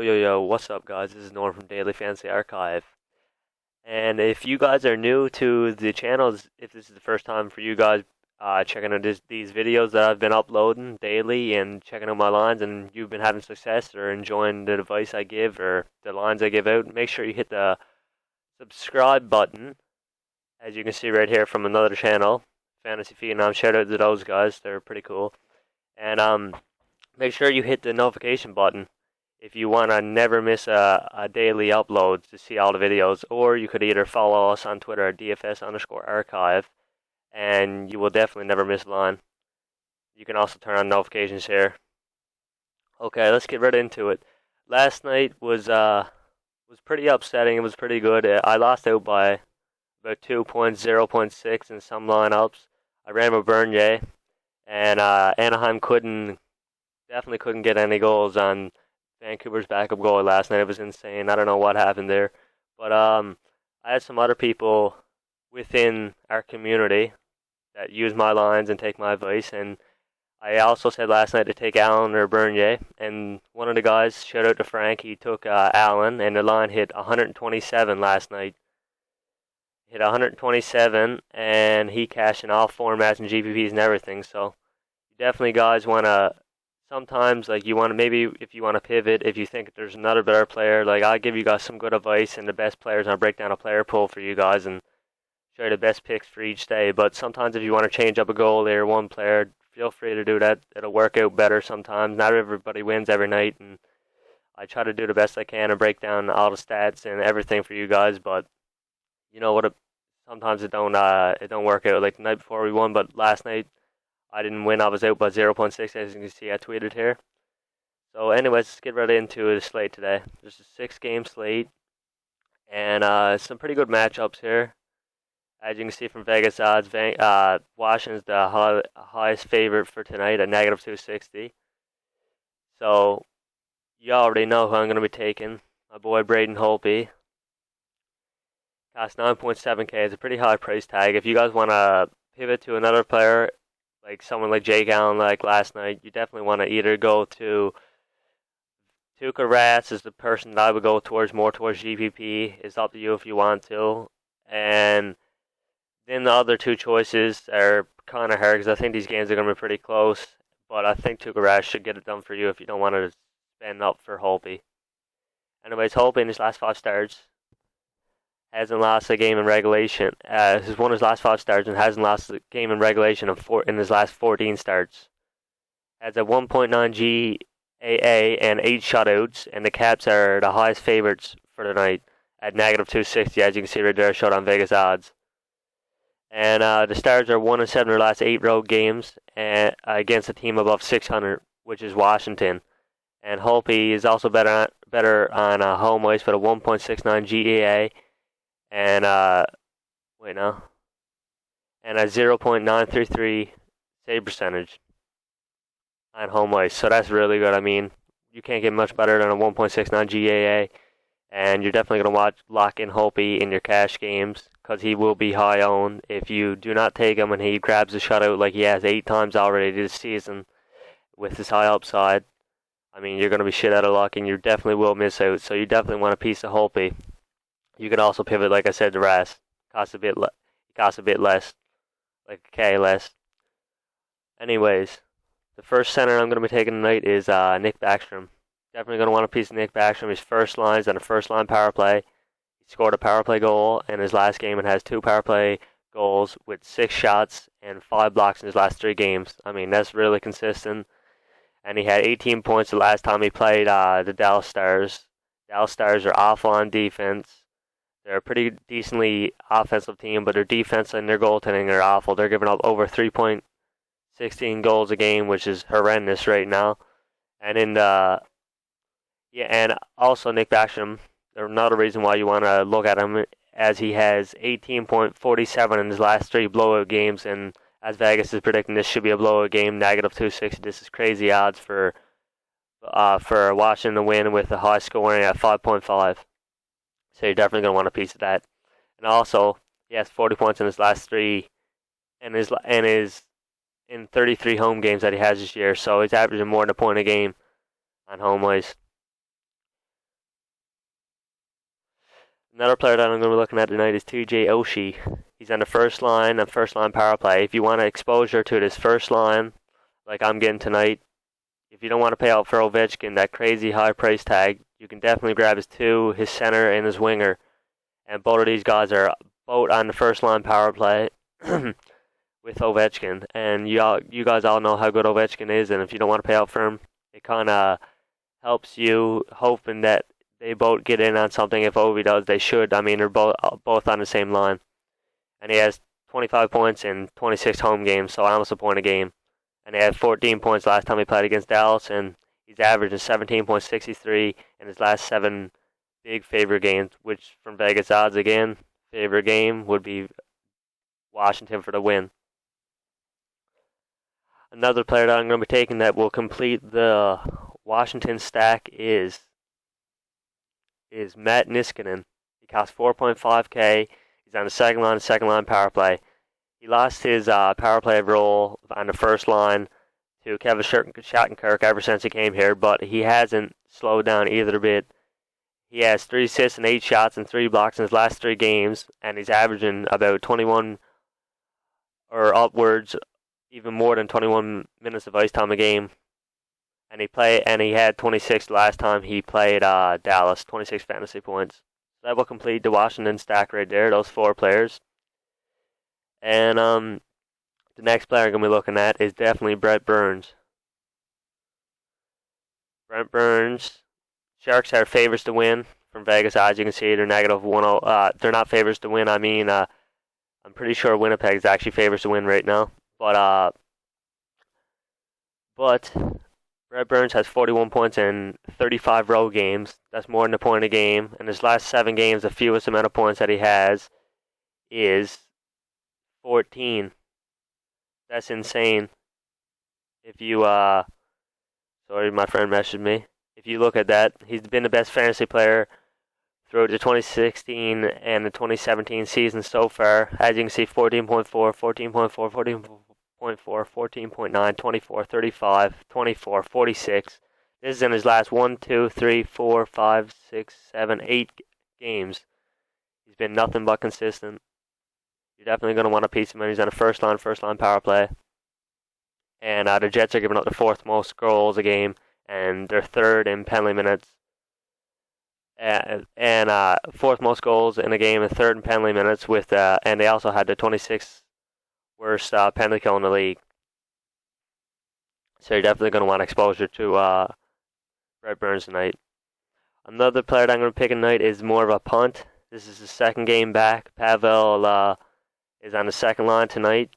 Yo, what's up, guys? This is Norm from Daily Fantasy Archive. And if you guys are new to the channels, if this is the first time for you guys checking out these videos that I've been uploading daily and checking out my lines, and you've been having success or enjoying the advice I give or the lines I give out, make sure you hit the subscribe button, as you can see right here from another channel, Fantasy Phenom. Shout out to those guys, they're pretty cool. And make sure you hit the notification button if you want to never miss a daily upload to see all the videos, or you could either follow us on Twitter at DFS_archive, and you will definitely never miss a line. You can also turn on notifications here. Okay, let's get right into it. Last night was pretty upsetting. It was pretty good. I lost out by about 2 points, 0.6 in some lineups. I ran with Bernier, and Anaheim definitely couldn't get any goals on Vancouver's backup goalie last night. It was insane. I don't know what happened there. But I had some other people within our community that use my lines and take my advice. And I also said last night to take Allen or Bernier. And one of the guys, shout out to Frank, he took Allen, and the line hit 127 last night. Hit 127, and he cashed in all formats and GPPs and everything. So definitely, guys, want to sometimes, like, you want to, maybe if you want to pivot, if you think there's another better player, like, I'll give you guys some good advice and the best players, and I'll break down a player pool for you guys and show you the best picks for each day. But sometimes if you want to change up a goalie or one player, feel free to do that. It'll work out better sometimes. Not everybody wins every night, and I try to do the best I can and break down all the stats and everything for you guys. But you know what? Sometimes it don't work out. Like the night before we won, but last night I didn't win. I was out by 0.6, as you can see. I tweeted here. So anyways, let's get right into the slate today. There's a 6-game slate, and some pretty good matchups here. As you can see from Vegas odds, Washington's the highest favorite for tonight at negative 260. So you already know who I'm going to be taking. My boy Braden Holtby. Costs 9.7K. It's a pretty high price tag. If you guys want to pivot to another player, like someone like Jake Allen, like last night, you definitely want to either go to Tuukka Rask is the person that I would go more towards GPP. It's up to you if you want to. And then the other two choices are kind of hard because I think these games are going to be pretty close. But I think Tuukka Rask should get it done for you if you don't want to spend up for Holtby. Anyways, Holtby in his last 5 starts hasn't lost a game in regulation. He's won his last 5 starts and hasn't lost a game in regulation in his last 14 starts. Has a 1.9 GAA and 8 shutouts, and the Caps are the highest favorites for the night at negative 260, as you can see right there, showed on Vegas odds. And the Stars are 1-7 in their last 8 road games against a team above 600, which is Washington. And Holtby is also better on home ice with a 1.69 GAA and and a 0.933 save percentage on home ice. So that's really good. I mean, you can't get much better than a 1.69 GAA, and you're definitely going to lock in Holtby in your cash games because he will be high owned. If you do not take him and he grabs a shutout like he has 8 times already this season with his high upside, I mean, you're going to be shit out of luck, and you definitely will miss out. So you definitely want a piece of Holtby. You can also pivot, like I said, to Rask. Costs a bit less, like a K less. Anyways, the first center I'm going to be taking tonight is Nick Backstrom. Definitely going to want a piece of Nick Backstrom. His first line's on a first-line power play. He scored a power play goal in his last game and has 2 power play goals with 6 shots and 5 blocks in his last 3 games. I mean, that's really consistent. And he had 18 points the last time he played the Dallas Stars. Dallas Stars are awful on defense. They're a pretty decently offensive team, but their defense and their goaltending are awful. They're giving up over 3.16 goals a game, which is horrendous right now. And and also Nick Backstrom, another reason why you want to look at him, as he has 18.47 in his last 3 blowout games, and as Vegas is predicting, this should be a blowout game, negative 260. This is crazy odds for Washington to win with a high scoring at 5.5. So you're definitely going to want a piece of that. And also, he has 40 points in his last 3 and in 33 home games that he has this year. So he's averaging more than a point a game on home ice. Another player that I'm going to be looking at tonight is TJ Oshie. He's on the first line and first line power play. If you want exposure to this first line, like I'm getting tonight, if you don't want to pay out for Ovechkin, that crazy high price tag, you can definitely grab his two, his center, and his winger. And both of these guys are both on the first line power play with Ovechkin. And you guys all know how good Ovechkin is, and if you don't want to pay out for him, it kind of helps you hoping that they both get in on something. If Ovi does, they should. I mean, they're both on the same line. And he has 25 points in 26 home games, so almost a point a game. And he had 14 points last time he played against Dallas, and he's averaging 17.63 in his last 7 big favorite games, which from Vegas odds again, favorite game would be Washington for the win. Another player that I'm going to be taking that will complete the Washington stack is Matt Niskanen. He costs 4.5K. He's on the second line power play. He lost his power play role on the first line to Kevin Shattenkirk ever since he came here, but he hasn't slowed down either bit. He has 3 assists and 8 shots and 3 blocks in his last 3 games, and he's averaging about 21 or upwards, even more than 21 minutes of ice time a game. And he had 26 last time he played Dallas, 26 fantasy points. So that will complete the Washington stack right there, those 4 players. And the next player I'm going to be looking at is definitely Brent Burns. Brent Burns, Sharks are favorites to win from Vegas odds. You can see they're negative 1-0. They're not favorites to win. I mean, I'm pretty sure Winnipeg is actually favorites to win right now. But Brent Burns has 41 points in 35 road games. That's more than a point a game. In his last 7 games, the fewest amount of points that he has is 14. That's insane. If you, sorry, my friend messaged me. If you look at that, he's been the best fantasy player through the 2016 and the 2017 season so far. As you can see, 14.4, 14.4, 14.4, 14.9, 24, 35, 24, 46. This is in his last 1, 2, 3, 4, 5, 6, 7, 8 games. He's been nothing but consistent. You're definitely going to want a piece of him. He's on a first line power play. And the Jets are giving up the 4th most goals a game, and they're 3rd in penalty minutes. And 4th most goals in a game, and 3rd in penalty minutes. And they also had the 26th worst penalty kill in the league. So you're definitely going to want exposure to Brent Burns tonight. Another player that I'm going to pick tonight is more of a punt. This is the 2nd game back. Pavel is on the 2nd line tonight.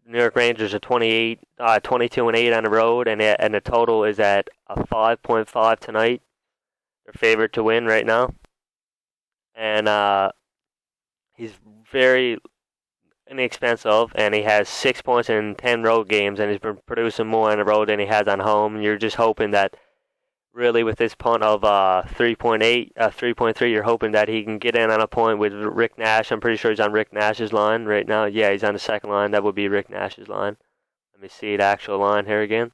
The New York Rangers are 22 and 8 on the road, and the total is at a 5.5 tonight. They're favored to win right now, and he's very inexpensive, and he has 6 points in 10 road games, and he's been producing more on the road than he has on home. And you're just hoping that, really, with this punt of 3.3, you're hoping that he can get in on a point with Rick Nash. I'm pretty sure he's on Rick Nash's line right now. Yeah, he's on the 2nd line. That would be Rick Nash's line. Let me see the actual line here again.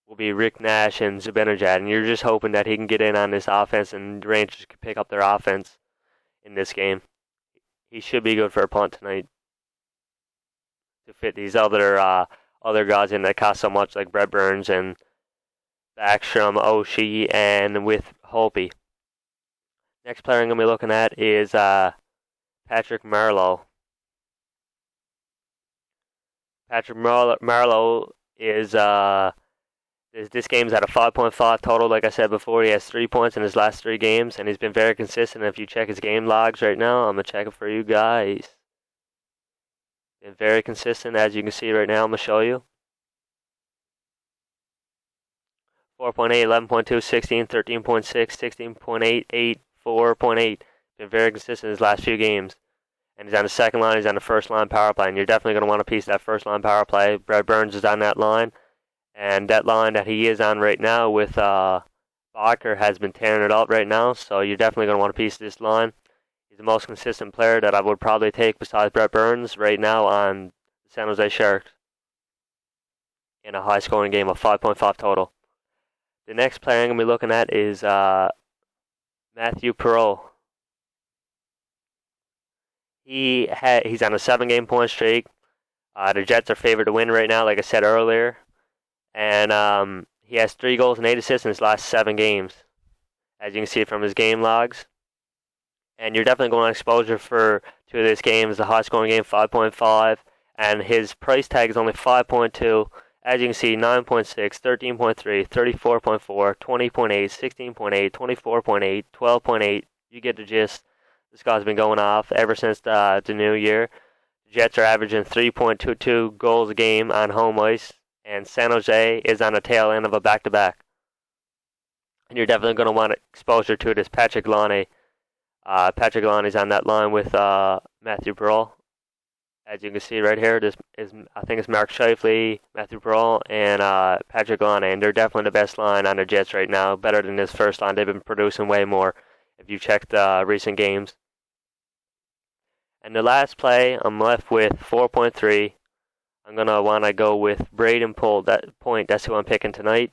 Will be Rick Nash and Zibanejad, and you're just hoping that he can get in on this offense and the Rangers can pick up their offense in this game. He should be good for a punt tonight to fit these other guys in that cost so much, like Brent Burns and Backstrom, Oshie, and with Holtby. Next player I'm going to be looking at is Patrick Marleau. Patrick Marleau is this game's at a 5.5 total. Like I said before, he has 3 points in his last 3 games, and he's been very consistent. If you check his game logs right now, I'm going to check it for you guys. Been very consistent, as you can see right now. I'm going to show you. 4.8, 11.2, 16, 13.6, 16.8, 8, 4.8. Been very consistent in his last few games. And he's on the 2nd line, he's on the 1st line power play. And you're definitely going to want a piece of that 1st line power play. Brent Burns is on that line. And that line that he is on right now with Barker has been tearing it up right now. So you're definitely going to want a piece of this line. He's the most consistent player that I would probably take besides Brent Burns right now on the San Jose Sharks in a high-scoring game of 5.5 total. The next player I'm going to be looking at is Matthew Perot. He's on a 7-game point streak. The Jets are favored to win right now, like I said earlier. And he has 3 goals and 8 assists in his last 7 games, as you can see from his game logs. And you're definitely going on exposure to this game. It's a high-scoring game, 5.5. And his price tag is only 5.2. As you can see, 9.6, 13.3, 34.4, 20.8, 16.8, 24.8, 12.8. You get the gist. This guy's been going off ever since the new year. The Jets are averaging 3.22 goals a game on home ice. And San Jose is on the tail end of a back-to-back. And you're definitely going to want exposure to this Patrick Laine. Patrick Laine's on that line with Matthew Perot. As you can see right here, I think it's Mark Scheifele, Matthew Perot, and Patrick Laine. And they're definitely the best line on the Jets right now. Better than this first line. They've been producing way more if you checked recent games. And the last play, I'm left with 4.3. I'm going to want to go with Braden Point. That's who I'm picking tonight.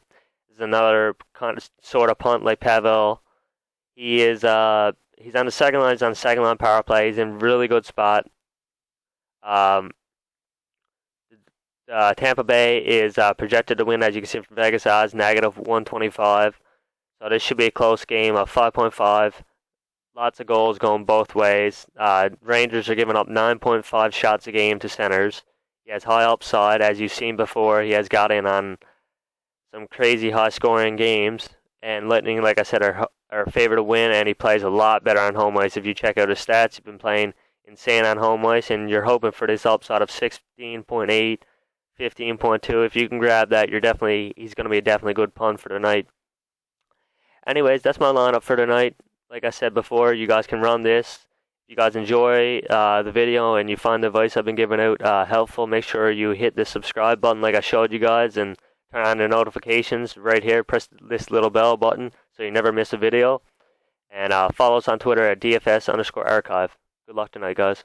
This is another kind of sort of punt like Pavel. He's on the second line. He's on the second line power play. He's in a really good spot. Tampa Bay is projected to win, as you can see from Vegas odds, -125. So this should be a close game of 5.5. Lots of goals going both ways. Rangers are giving up 9.5 shots a game to centers. He has high upside, as you've seen before. He has got in on some crazy high-scoring games. And Lightning, like I said, are favored to win, and he plays a lot better on home ice. If you check out his stats, he's been playing insane on home ice, and you're hoping for this upside of 16.8, 15.2. If you can grab that, he's going to be a definitely good punt for tonight. Anyways, that's my lineup for tonight. Like I said before, you guys can run this. If you guys enjoy the video and you find the advice I've been giving out helpful, make sure you hit the subscribe button like I showed you guys and turn on the notifications right here. Press this little bell button so you never miss a video. And follow us on Twitter at DFS_archive. Good luck tonight, guys.